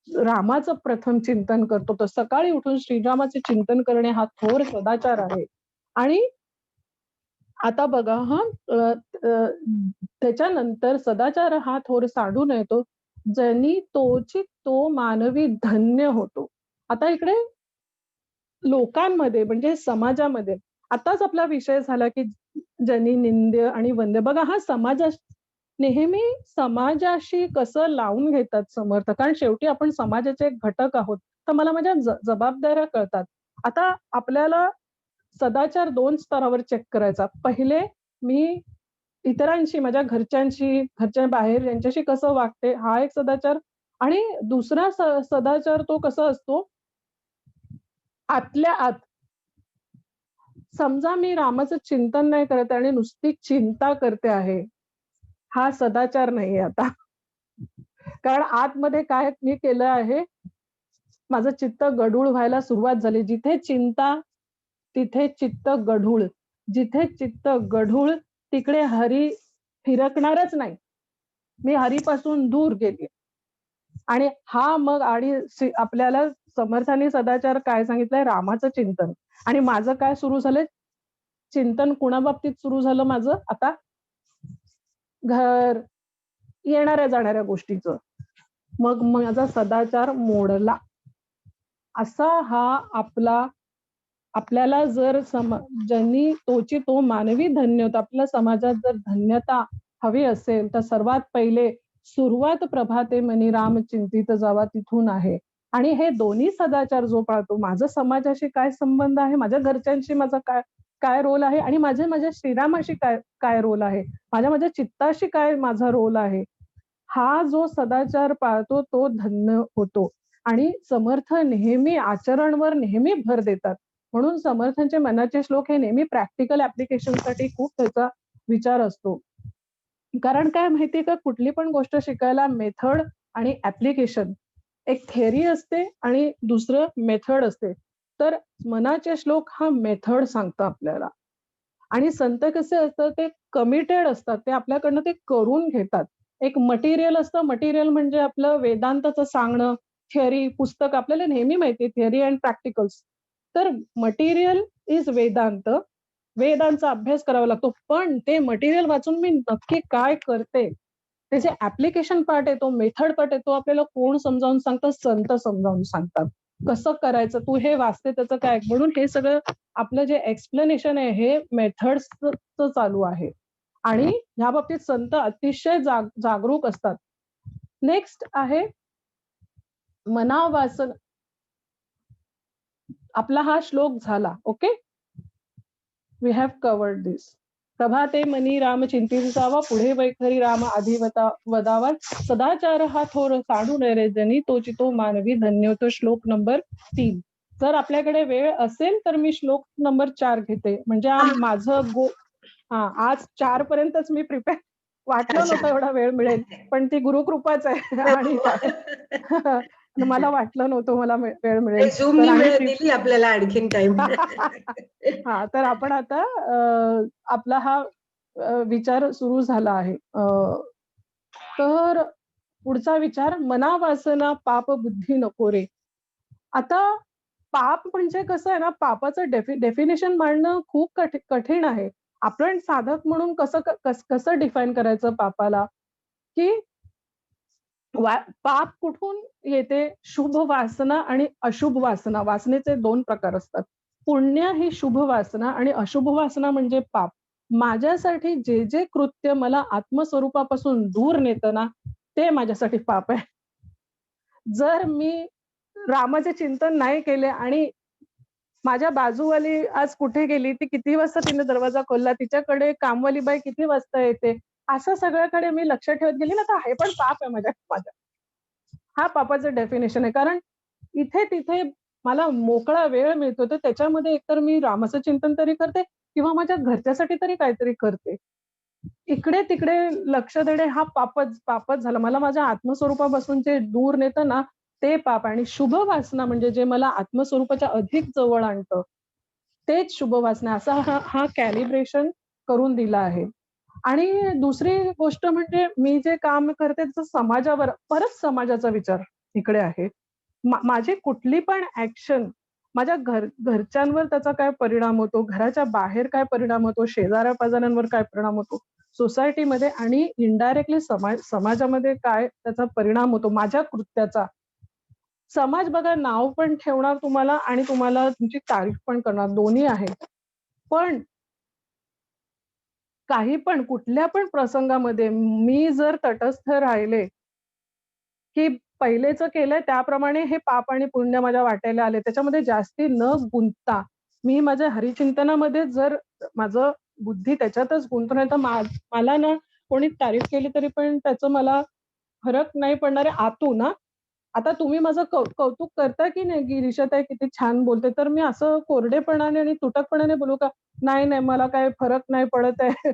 रामाचं प्रथम चिंतन करतो. तर सकाळी उठून श्रीरामाचे चिंतन करणे हा थोर सदाचार आहे. आणि आता बघा हा, त्याच्यानंतर सदाचार हा थोर साडू नये तो, जनी तोची तो मानवी धन्य होतो. आता इकडे लोकांमध्ये म्हणजे समाजामध्ये, आताच आपला विषय झाला की जनी निंद्य आणि वंद्य. बघा हा नेहमी समाजाशी कसं लावून घेतात समर्थ, कारण शेवटी आपण समाजाचे एक घटक आहोत. तर मला माझ्या जबाबदाऱ्या कळतात. आता आपल्याला सदाचार 2 स्तरावर चेक करायचा. पहिले, मी इतरांशी, माझ्या घरच्यांशी, घरच्या बाहेर यांच्याशी कसं वागते, हा एक सदाचार. आणि दुसरा सदाचार तो कसा असतो, आतल्या आत. समजा मी रामाचं चिंतन नाही करत आणि नुसती चिंता करते आहे, हा सदाचार नाहीये आता. कारण आतमध्ये काय मी केलं आहे, माझं चित्त गढूळ व्हायला सुरुवात झाली. जिथे चिंता तिथे चित्त गढूळ, जिथे चित्त गढूळ तिकडे हरी फिरकणारच नाही. मी हरीपासून दूर गेली. आणि हा मग, आणि आपल्याला समर्थांनी सदाचार काय सांगितलंय, रामाचं चिंतन. आणि माझं काय सुरू झालंय चिंतन, कुणाबाबतीत सुरू झालं माझं आता, घर, येणाऱ्या जाणाऱ्या गोष्टीचं. मग माझा सदाचार मोडला. असा हा आपल्याला जर ज्यांनी तोची तो मानवी धन्यता, आपल्या समाजात जर धन्यता हवी असेल तर सर्वात पहिले सुरुवात प्रभाते मनी राम चिंतित जावा तिथून आहे. आणि हे दोन्ही सदाचार जो पाळतो, माझा समाजाशी काय संबंध आहे, माझ्या घरच्यांशी माझा काय रोल आहे, आणि माझ्या श्रीरामाशी काय रोल आहे, माझ्या चित्ताशी काय माझा रोल आहे, हा जो सदाचार पाळतो तो धन्य होतो. आणि समर्थ नेहमी आचरणवर नेहमी भर देतात. म्हणून समर्थांचे मनाचे श्लोक हे नेहमी प्रॅक्टिकल ऍप्लिकेशनसाठी खूप त्याचा विचार असतो. कारण काय माहितीये का, कुठली पण गोष्ट शिकायला मेथड आणि ऍप्लिकेशन, एक थेअरी असते आणि दुसरं मेथड असते. तर मनाचे श्लोक हा मेथड सांगतो आपल्याला. आणि संत कसे असतात, ते कमिटेड असतात, ते आपल्याकडनं ते करून घेतात. एक मटेरियल असतं, मटेरियल म्हणजे आपलं वेदांताचं सांगणं, थिअरी, पुस्तक आपल्याला नेहमी माहितीये, थिअरी अँड प्रॅक्टिकल्स. तर मटेरियल इज वेदांत, वेदांचा अभ्यास करावा लागतो. पण ते मटेरियल वाचून मी नक्की काय करते, त्याचे ऍप्लिकेशन पार्ट येतो, मेथड पार्ट येतो, आपल्याला कोण समजावून सांगतं, संत समजावून सांगतात. कसं करायचं, तू हे वाचते त्याचं काय. म्हणून हे सगळं आपलं जे एक्सप्लेनेशन आहे हे मेथड्सचं चालू आहे. आणि ह्या बाबतीत संत अतिशय जागरूक असतात. नेक्स्ट आहे मनावासन. आपला हा श्लोक झाला. ओके, वी हॅव कवर्ड दिस. प्रभाते मनी राम चिंतिसावा, पुढे वैखरी राम वदावा, सदाचार हा थोर साडू नये रे जनी, तोची तो मानवी धन्य होतो. श्लोक नंबर 3. जर आपल्याकडे वेळ असेल तर मी श्लोक नंबर 4 घेते, म्हणजे माझं आज 4 पर्यंतच मी प्रिपेअर, वाटलं नव्हतं एवढा वेळ मिळेल, पण ती गुरुकृपाच आहे आणि मला वाटलं नव्हतं मला वेळ मिळेल. झूमनी वेळ दिली आपल्याला आणखीन टाइम. हा, तर आपण आता आपला हा विचार सुरू झाला आहे. तर पुढचा विचार, मनावासना पाप बुद्धी नको रे. आता पाप म्हणजे कसं आहे ना, पापाचं डेफिनेशन मांडणं खूप कठीण आहे. आपण साधक म्हणून कसं डिफाईन करायचं पापाला, की पाप कुठून येते? शुभ वासना आणि अशुभ वासना. वासनेचे 2 प्रकार असतात. पुण्य ही शुभ वासना आणि अशुभ वासना म्हणजे पाप. माझ्यासाठी जे जे कृत्य मला आत्मस्वरूपापासून दूर नेतं ना, ते माझ्यासाठी पाप आहे. जर मी रामाचे चिंतन नाही केले आणि माझ्या बाजूवाली आज कुठे गेली, ती किती वाजता तिने दरवाजा खोलला, तिच्याकडे कामवाली बाई किती वाजता येते, असं सगळ्याकडे मी लक्ष ठेवत गेली ना, तर हे पण पाप आहे माझ्या. हा पापाचं डेफिनेशन आहे. कारण इथे तिथे मला मोकळा वेळ मिळतो, तर त्याच्यामध्ये एकतर मी रामाचं चिंतन तरी करते किंवा माझ्या घरच्यासाठी तरी काहीतरी करते. इकडे तिकडे लक्ष देणे हा पापच झाला. मला माझ्या आत्मस्वरूपापासून जे दूर नेतं ना, ते पाप. आणि शुभ वासना म्हणजे जे मला आत्मस्वरूपाच्या अधिक जवळ आणतं, तेच शुभ वासना. असा हा कॅलिब्रेशन करून दिला आहे. आणि दुसरी गोष्ट म्हणजे मी जे काम करते त्याचं समाजावर, परत समाजाचा विचार इकडे आहे. माझी कुठली पण ऍक्शन माझ्या घरच्यांवर त्याचा काय परिणाम होतो, घराच्या बाहेर काय परिणाम होतो, शेजाऱ्या पाजाऱ्यांवर काय परिणाम होतो, सोसायटीमध्ये आणि इनडायरेक्टली समाजामध्ये काय त्याचा परिणाम होतो माझ्या कृत्याचा. समाज बघा नाव पण ठेवणार तुम्हाला आणि तुम्हाला तुमची तारीफ पण करणार, दोन्ही आहे. पण काही पण कुठल्या पण प्रसंगामध्ये मी जर तटस्थ राहिले, की पहिलेच केलंय त्याप्रमाणे हे पाप आणि पुण्य माझ्या वाट्याला आले, त्याच्यामध्ये जास्ती न गुंतता मी माझ्या हरिचिंतनामध्ये जर माझं बुद्धी त्याच्यातच गुंतून आहे, तर मला ना कोणी तारीफ केली तरी पण त्याचं मला फरक नाही पडणार आहे आतून ना. आता तुम्ही माझं कौतुक करता की नाही, की ऋषाताई किती छान बोलते, तर मी असं कोरडेपणाने आणि तुटकपणाने बोलू का? नाही, मला काही फरक नाही पडत आहे.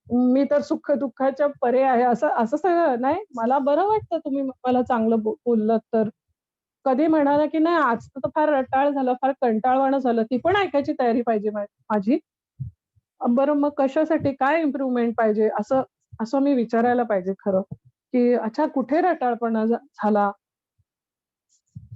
मी तर सुख दुःखाच्या परे आहे, असं सगळं नाही. मला बरं वाटतं तुम्ही मला चांगलं बोललात तर. कधी म्हणाला की नाही आजचं तर फार रटाळ झालं, फार कंटाळवाणं झालं, ती पण ऐकायची तयारी पाहिजे माझी. बरं मग कशासाठी काय इम्प्रुव्हमेंट पाहिजे, असं मी विचारायला पाहिजे खरं, की अच्छा कुठे रटाळपणा झाला.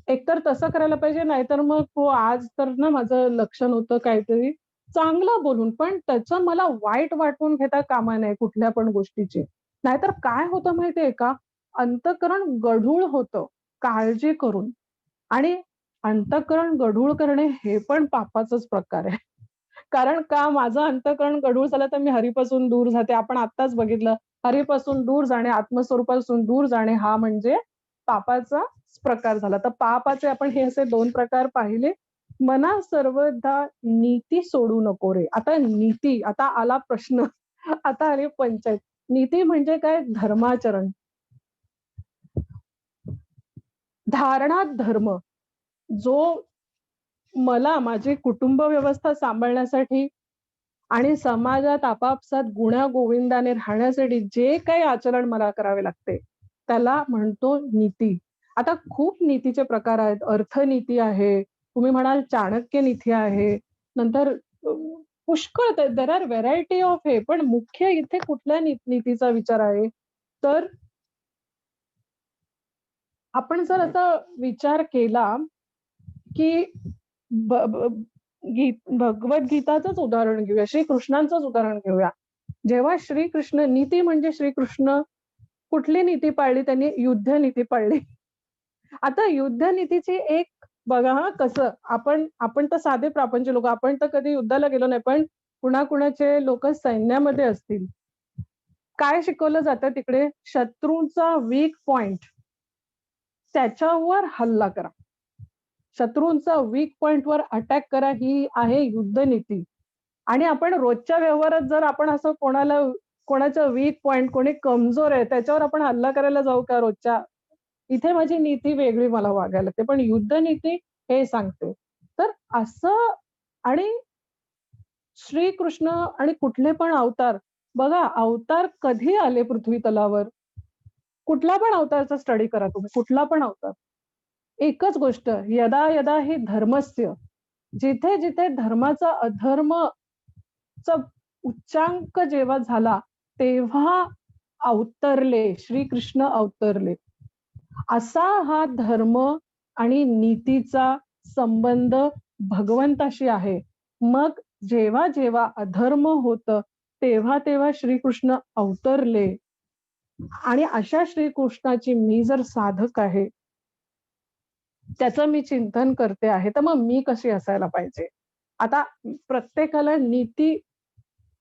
एकतर तसं करायला पाहिजे, नाहीतर मग हो आज तर ना माझं लक्ष नव्हतं काहीतरी, चांगलं बोलून, पण त्याचं मला वाईट वाटून घेता कामा नये कुठल्या पण गोष्टीची. नाहीतर काय होतं माहितीये का, अंतःकरण गढूळ होतं काळजी करून. आणि अंतःकरण गढूळ करणे हे पण पापाचाच प्रकार आहे. कारण का माझं अंतःकरण गढूळ झालं तर मी हरीपासून दूर जाते. आपण आत्ताच बघितलं, हरीपासून दूर जाणे, आत्मस्वरूपापासून दूर जाणे हा म्हणजे पापाचा प्रकार झाला. तर पापाचे आपण हे असे 2 प्रकार पाहिले. मना सर्वदा नीती सोडू नको रे. आता नीती, आता आला प्रश्न, आता आली पंचायत. नीती म्हणजे काय? धर्माचरण. धारणा धर्म, जो मला माझी कुटुंब व्यवस्था सांभाळण्यासाठी आणि समाजात आपापसात गुण्यागोविंदाने राहण्यासाठी जे काही आचरण मला करावे लागते, त्याला म्हणतो नीती. आता खूप नीतीचे प्रकार आहेत. अर्थनीती आहे, तुम्ही म्हणाल चाणक्य नीती आहे, नंतर पुष्कळ देर आर व्हेरायटी ऑफ हे. पण मुख्य इथे कुठल्या नीतीचा विचार आहे, तर आपण जर असा विचार केला की भगवद्गीताचंच उदाहरण घेऊया, श्रीकृष्णांचंच उदाहरण घेऊया. जेव्हा श्रीकृष्ण, नीती म्हणजे श्रीकृष्ण कुठली नीती पाळली? त्यांनी युद्ध नीती पाळली. आता युद्ध नीतीची एक बघा हा कसं, आपण तर साधे प्रापंच लोक, आपण तर कधी युद्धाला गेलो नाही, पण कुणाकुणाचे लोक सैन्यामध्ये असतील काय शिकवलं जातं तिकडे? शत्रूचा वीक पॉइंट त्याच्यावर हल्ला करा. शत्रूंचा वीक पॉइंटवर अटॅक करा, ही आहे युद्धनीती. आणि आपण रोजच्या व्यवहारात जर आपण असं कोणाचं वीक पॉइंट, कोणी कमजोर आहे त्याच्यावर आपण हल्ला करायला जाऊ का रोजच्या? इथे माझी नीती वेगळी मला वागायला लागते. पण युद्धनीती हे सांगते. तर असं आणि श्रीकृष्ण आणि कुठले पण अवतार, बघा अवतार कधी आले पृथ्वी तलावर? कुठला पण अवतारचा स्टडी करा तुम्ही, कुठला पण अवतार. एकच गोष्ट, यदा यदा ही धर्मस्य, जिथे जिथे धर्माचा अधर्मचा उच्चांक जेव्हा झाला, तेव्हा अवतरले, श्रीकृष्ण अवतरले. असा हा धर्म आणि नीतीचा संबंध भगवंताशी आहे. मग जेव्हा जेव्हा अधर्म होतं, तेव्हा तेव्हा श्रीकृष्ण अवतरले. आणि अशा श्रीकृष्णाची मी जर साधक आहे, त्याचं मी चिंतन करते आहे, तर मग मी कशी असायला पाहिजे? आता प्रत्येकाला नीती,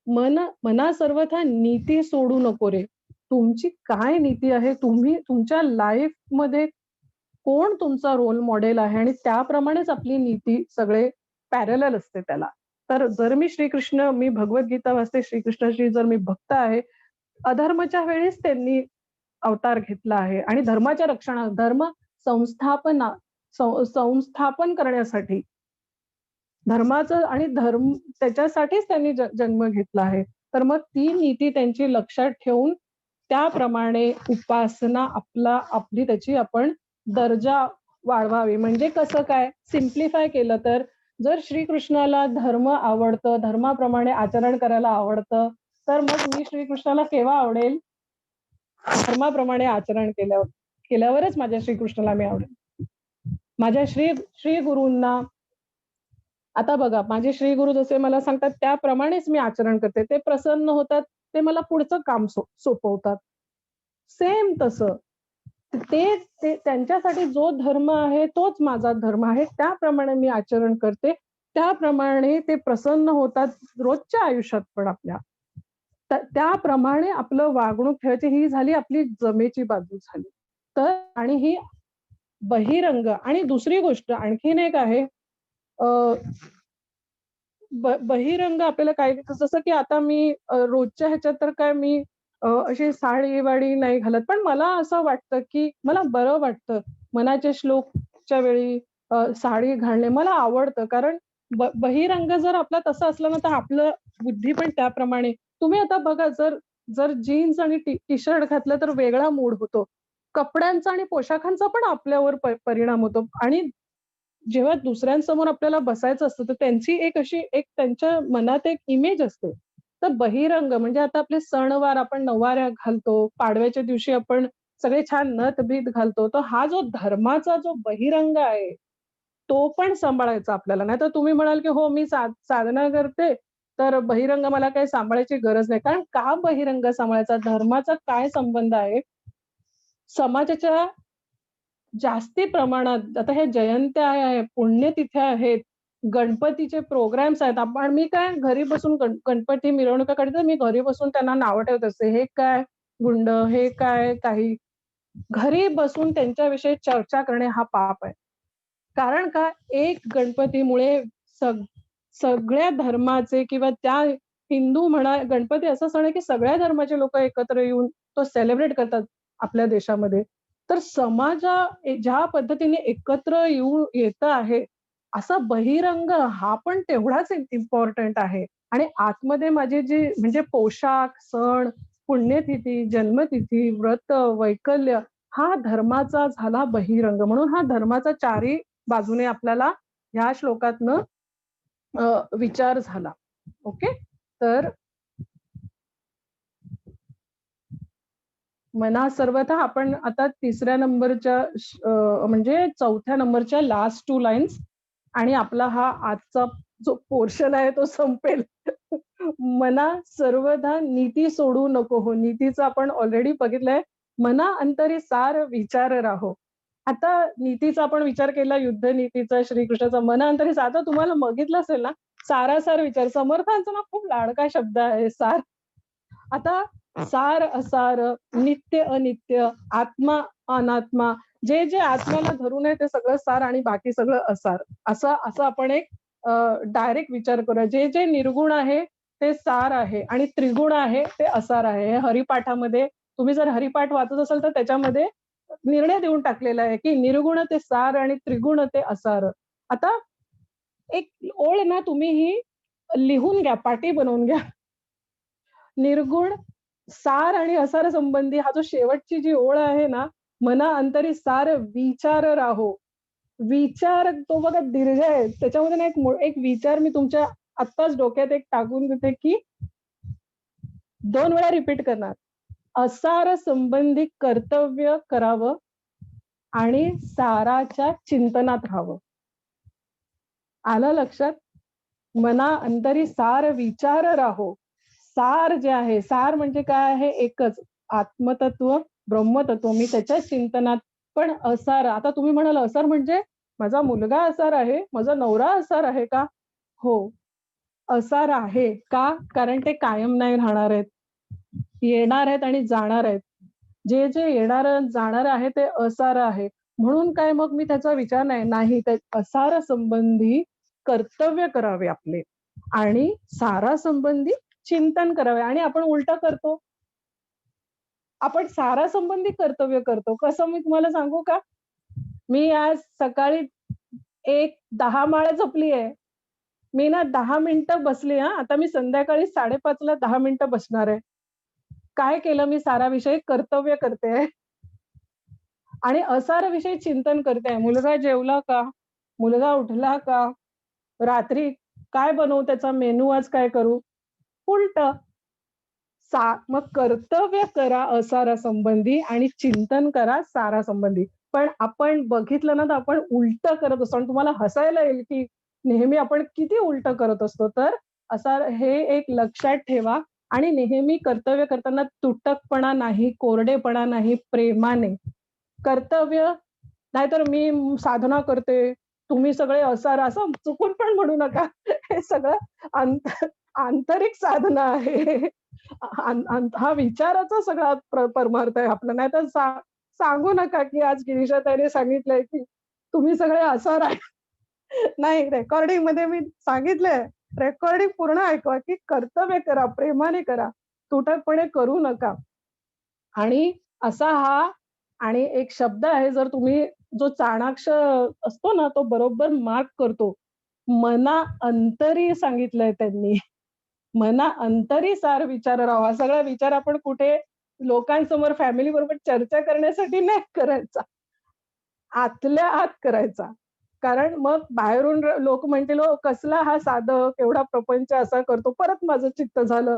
मना सर्वथा नीती सोडू नको रे. तुमची काय नीती आहे? तुम्ही तुमच्या लाईफ मध्ये कोण तुमचा रोल मॉडेल आहे, आणि त्याप्रमाणेच आपली नीती सगळे पॅरलल असते त्याला. तर जर मी भगवद्गीता वाचते, श्रीकृष्णाची जर मी भक्त आहे, अधर्माच्या वेळेस त्यांनी अवतार घेतला आहे आणि धर्माच्या रक्षणा, संस्थापन करण्यासाठी, धर्माचं आणि त्याच्यासाठीच त्यांनी जन्म घेतला आहे. तर मग ती नीती त्यांची लक्षात ठेवून त्याप्रमाणे उपासना आपली त्याची आपण दर्जा वाढवावी. म्हणजे कसं काय सिम्प्लिफाय केलं तर, जर श्रीकृष्णाला धर्म आवडतं, धर्माप्रमाणे आचरण करायला आवडतं, तर मग मी श्रीकृष्णाला केव्हा आवडेल? धर्माप्रमाणे आचरण केल्यावरच माझ्या श्रीकृष्णाला मी आवडेल. माझ्या श्री गुरूंना, आता बघा माझे श्री गुरु जसे मला सांगतात त्याप्रमाणेच मी आचरण करते, ते प्रसन्न होतात, ते मला पुढचं काम सोपवतात. सेम तसं ते त्यांच्यासाठी जो धर्म आहे तोच माझा धर्म आहे, त्याप्रमाणे मी आचरण करते, त्याप्रमाणे ते प्रसन्न होतात रोजच्या आयुष्यात पण आपल्या. त्याप्रमाणे आपलं वागणूक ठेवायची, ही झाली आपली जमेची बाजू झाली. तर आणि ही बहिरंग. आणि दुसरी गोष्ट आणखीन एक आहे, बहिरंग आपल्याला काय, जसं की आता मी रोजच्या ह्याच्यात तर काय मी अशी साडी वाडी नाही घालत, पण मला असं वाटतं की मला बरं वाटतं मनाचे श्लोकच्या वेळी साडी घालणे मला आवडतं. कारण बहिरंग जर आपला तसं असलं ना, तर आपलं बुद्धी पण त्याप्रमाणे. तुम्ही आता बघा, जर जीन्स आणि टी शर्ट घातलं तर वेगळा मूड होतो. कपड्यांचा आणि पोशाखांचा पण आपल्यावर परिणाम होतो. आणि जेव्हा दुसऱ्यांसमोर आपल्याला बसायचं असतं, तर त्यांची एक त्यांच्या मनात एक इमेज असते. तर बहिरंग म्हणजे आता आपले सणवार, आपण नऊवाऱ्या घालतो, पाडव्याच्या दिवशी आपण सगळे छान नथ-बीत घालतो. तर हा जो धर्माचा जो बहिरंग आहे, तो पण सांभाळायचा आपल्याला. नाहीतर तुम्ही म्हणाल की हो मी साधना करते, तर बहिरंग मला काही सांभाळायची गरज नाही. कारण का बहिरंग सांभाळायचा? धर्माचा काय संबंध आहे? समाजाच्या जास्ती प्रमाणात आता हे जयंत्या आहे, पुण्यतिथ्या आहेत, गणपतीचे प्रोग्राम्स आहेत. मी काय घरी बसून गणपती मिरवणुका काढते, मी घरी बसून त्यांना नावं ठेवत असते. हे काय गुंड, हे काय काही. घरी बसून त्यांच्याविषयी चर्चा करणे हा पाप आहे. कारण का, एक गणपतीमुळे सगळ्या धर्माचे किंवा त्या हिंदू म्हणा, गणपती असा सण आहे की सगळ्या धर्माचे लोक एकत्र येऊन तो सेलिब्रेट करतात आपल्या देशामध्ये. तर ज्या पद्धतीने एकत्र येत आहे, असा बहिरंग हा पण तेवढाच इम्पॉर्टंट आहे. आणि आतमध्ये माझे जे म्हणजे पोशाख, सण, पुण्यतिथी, जन्मतिथी, व्रत, वैकल्य, हा धर्माचा झाला बहिरंग. म्हणून हा धर्माचा चारी बाजूने आपल्याला ह्या श्लोकातनं विचार झाला. ओके, तर मना सर्वथा आपण आता तिसऱ्या नंबरच्या म्हणजे चौथ्या नंबरच्या लास्ट 2 लाईन्स, आणि आपला हा आजचा जो पोर्शन आहे तो संपेल. मना सर्वदा नीती सोडू नको हो. नीतीचं आपण ऑलरेडी बघितलंय. मना अंतरी सार विचार राहो. आता नीतीचा आपण विचार केला, युद्ध नीतीचा, श्रीकृष्णाचा. मना अंतरी सार, आता तुम्हाला बघितलं असेल ना, सारासार विचार. समर्थांचा ना खूप लाडका शब्द आहे सार. आता सार असार, नित्य अनित्य, आत्मा अनात्मा, जे जे आत्म्याला धरून आहे ते सगळं सार आणि बाकी सगळं असार, असं असं आपण एक डायरेक्ट विचार करूया. जे जे निर्गुण आहे ते सार आहे आणि त्रिगुण आहे ते असार आहे. हे हरिपाठामध्ये तुम्ही जर हरिपाठ वाचत असाल तर त्याच्यामध्ये निर्णय देऊन टाकलेला आहे की निर्गुण ते सार आणि त्रिगुण ते असार. आता एक ओळ ना तुम्ही ही लिहून घ्या, पाटी बनवून घ्या. निर्गुण, सार आणि असार संबंधी हा जो शेवटची जी ओळ आहे ना, मना अंतरी सार विचार राहो. विचार तो बघा दीर्घ आहे. त्याच्यामध्ये ना एक विचार मी तुमच्या आत्ताच डोक्यात एक टाकून देते की 2 वेळा रिपीट करणार. असार संबंधी कर्तव्य करावं आणि साराच्या चिंतनात राहावं. आलं लक्षात? मना अंतरी सार विचार राहो. सार जे आहे, सार म्हणजे काय आहे? एकच आत्मतत्व, ब्रह्मतत्व. मी त्याच्या चिंतनात पण असार. आता तुम्ही म्हणाल असार म्हणजे माझा मुलगा असार आहे, माझा नवरा असार आहे का? हो, असार आहे. का? कारण ते कायम नाही राहणार आहेत. येणार आहेत आणि जाणार आहेत. जे जे येणार जाणार आहे ते असार आहे. म्हणून काय मग मी त्याचा विचार नाही त्या असार संबंधी कर्तव्य करावे आपले आणि सारा संबंधी चिंतन करावे. आणि आपण उलट करतो. आपण सारा संबंधी कर्तव्य करतो. कसं मी तुम्हाला सांगू का? मी आज सकाळी 10 माळा जपली आहे. मी ना 10 मिनिटं बसली हां. आता मी संध्याकाळी 5:30 ला 10 मिनिटं बसणार आहे. काय केलं मी साराविषयी कर्तव्य करते आणि असाराविषयी चिंतन करते. मुलगा जेवला का? मुलगा उठला का? रात्री काय बनवू? त्याचा मेनू आज काय करू? उलटं. मग कर्तव्य करा असारासंबंधी आणि चिंतन करा सारासंबंधी. पण आपण बघितलं ना तर आपण उलटं करत असतो आणि तुम्हाला हसायला येईल की नेहमी आपण किती उलटं करत असतो. तर असार हे एक लक्षात ठेवा आणि नेहमी कर्तव्य करताना तुटकपणा नाही, कोरडेपणा नाही, प्रेमाने. कर्तव्य नाहीतर मी साधना करते, तुम्ही सगळे असार असं चुकून पण म्हणू नका. हे सगळं आंतरिक साधना आहे. हा विचाराचा सगळा परमार्थ आहे आपला. नाहीतर सांगू नका की आज गिरीजाताईने सांगितलंय की तुम्ही सगळे असार आहे. नाही, रेकॉर्डिंग मध्ये मी सांगितलंय. रेकॉर्डिंग पूर्ण ऐकवा की कर्तव्य करा, प्रेमाने करा, तुटकपणे करू नका. आणि असा हा आणि एक शब्द आहे जर तुम्ही जो चाणाक्ष असतो ना तो बरोबर मार्क करतो. मना अंतरी सांगितलंय त्यांनी. मना अंतरी सार विचार राहावा. सगळा विचार आपण कुठे लोकांसमोर फॅमिली बरोबर चर्चा करण्यासाठी नाही करायचा. आतल्या आत करायचा. कारण मग बाहेरून लोक म्हणतील "ओ कसला हा साधक एवढा प्रपंच असा करतो, परत माझं चित्त झालं."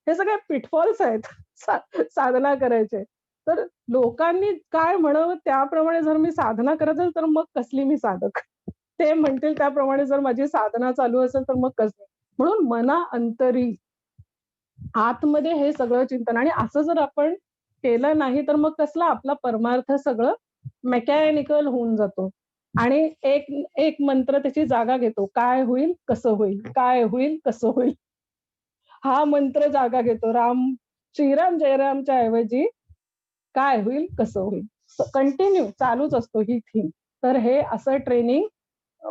हे सगळे पिटफॉल्स आहेत साधना करायचे. तर लोकांनी काय म्हणावं त्याप्रमाणे जर मी साधना करत असेल तर मग कसली मी साधक. ते म्हणतील त्याप्रमाणे जर माझी साधना चालू असेल तर मग कसली. म्हणून मना अंतरी आतमध्ये हे सगळं चिंतन आणि असं जर आपण केलं नाही तर मग कसला आपला परमार्थ सगळं मेकॅनिकल होऊन जातो. आणि एक एक मंत्र त्याची जागा घेतो. काय होईल, कसं होईल, काय होईल, कसं होईल. हा मंत्र जागा घेतो. श्रीराम जयरामच्या ऐवजी काय होईल, कसं होईल. कंटिन्यू चालूच असतो ही थीम. तर हे असं ट्रेनिंग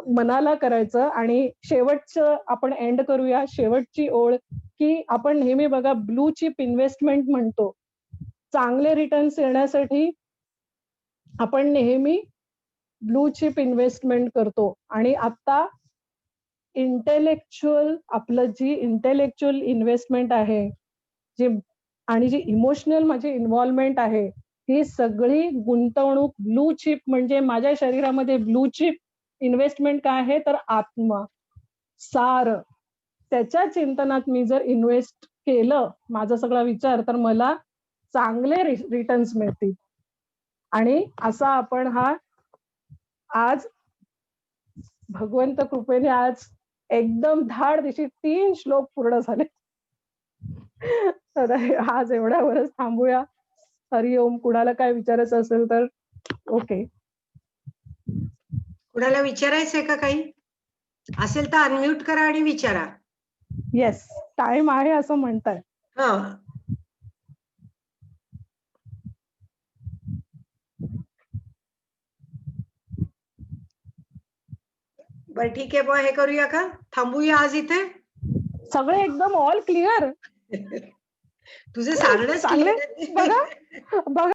मनाला करायचं आणि शेवटचं आपण एंड करूया. शेवटची ओळ की आपण नेहमी बघा ब्लू चिप इन्व्हेस्टमेंट म्हणतो. चांगले रिटर्न्स येण्यासाठी आपण नेहमी ब्लू चिप इन्व्हेस्टमेंट करतो आणि आता इंटेलेक्च्युअल आपलं जी इंटेलेक्च्युअल इन्व्हेस्टमेंट आहे जी आणि जी इमोशनल माझी इन्व्हॉल्वमेंट आहे ही सगळी गुंतवणूक ब्लू चिप म्हणजे माझ्या शरीरामध्ये ब्लू चिप इन्व्हेस्टमेंट काय आहे तर आत्मा सार त्याच्या चिंतनात मी जर इन्व्हेस्ट केलं माझा सगळा विचार तर मला चांगले रिटर्न्स मिळतील. आणि असा आपण हा आज भगवंत कृपेने आज एकदम धाड दिशी 3 श्लोक पूर्ण झाले. तर आज एवढ्यावरच थांबूया. हरिओम. कुणाला काय विचारायचं असेल तर ओके. कुणाला विचारायचंय का काही असेल तर अनम्यूट करा आणि विचारा. येस, टाइम आहे असं म्हणताय. हा बरं ठीक आहे, मग हे करूया का, थांबूया आज इथे. सगळे एकदम ऑल क्लिअर. तुझे सांगणेच चांगले clear आहे. बघा बघा